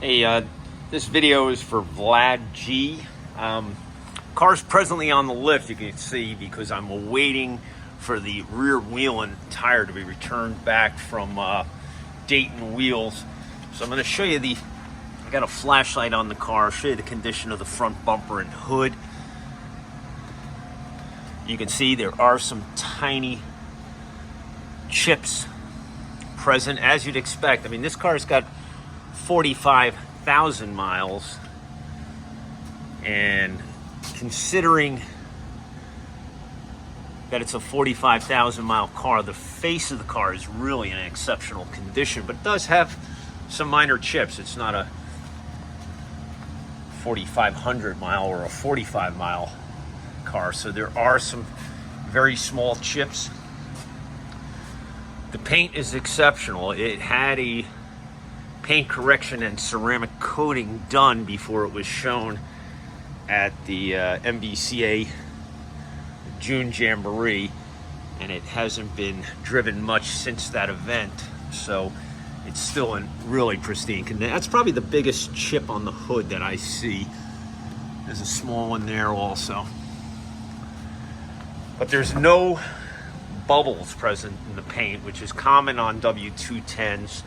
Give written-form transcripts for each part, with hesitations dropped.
Hey, this video is for Vlad G. Car's presently on the lift, you can see, because I'm awaiting for the rear wheel and tire to be returned back from Dayton Wheels. So I'm going to show you I got a flashlight on the car, show you the condition of the front bumper and hood. You can see there are some tiny chips present, as you'd expect. I mean, this car's got 45,000 miles, and considering that it's a 45,000 mile car, the face of the car is really in exceptional condition, but it does have some minor chips. It's not a 4,500 mile or a 45 mile car, so there are some very small chips. The paint is exceptional. It had a paint correction and ceramic coating done before it was shown at the MBCA June Jamboree, and it hasn't been driven much since that event, so it's still in really pristine condition. That's probably the biggest chip on the hood that I see. There's a small one there also, but there's no bubbles present in the paint, which is common on W210s.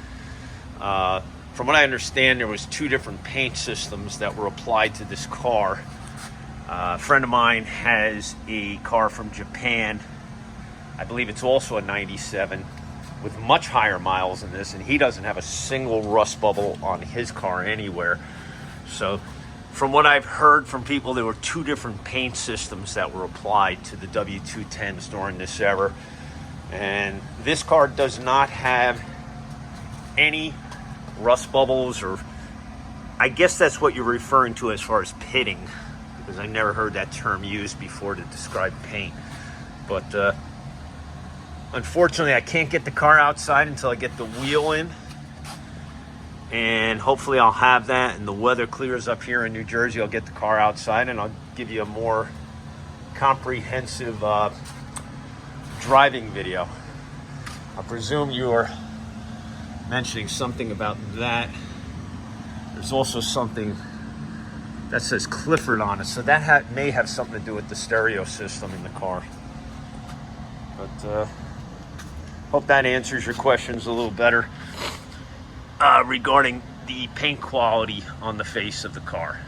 From what I understand, there was two different paint systems that were applied to this car. A friend of mine has a car from Japan. I believe it's also a 97 with much higher miles than this, and he doesn't have a single rust bubble on his car anywhere. So from what I've heard from people, there were two different paint systems that were applied to the W210s during this era. And this car does not have any rust bubbles, or I guess that's what you're referring to as far as pitting, because I never heard that term used before to describe paint. But unfortunately, I can't get the car outside until I get the wheel in, and hopefully I'll have that and the weather clears up here in New Jersey. I'll get the car outside and I'll give you a more comprehensive driving video. I presume you are mentioning something about that. There's also something that says Clifford on it, so that may have something to do with the stereo system in the car. But hope that answers your questions a little better regarding the paint quality on the face of the car.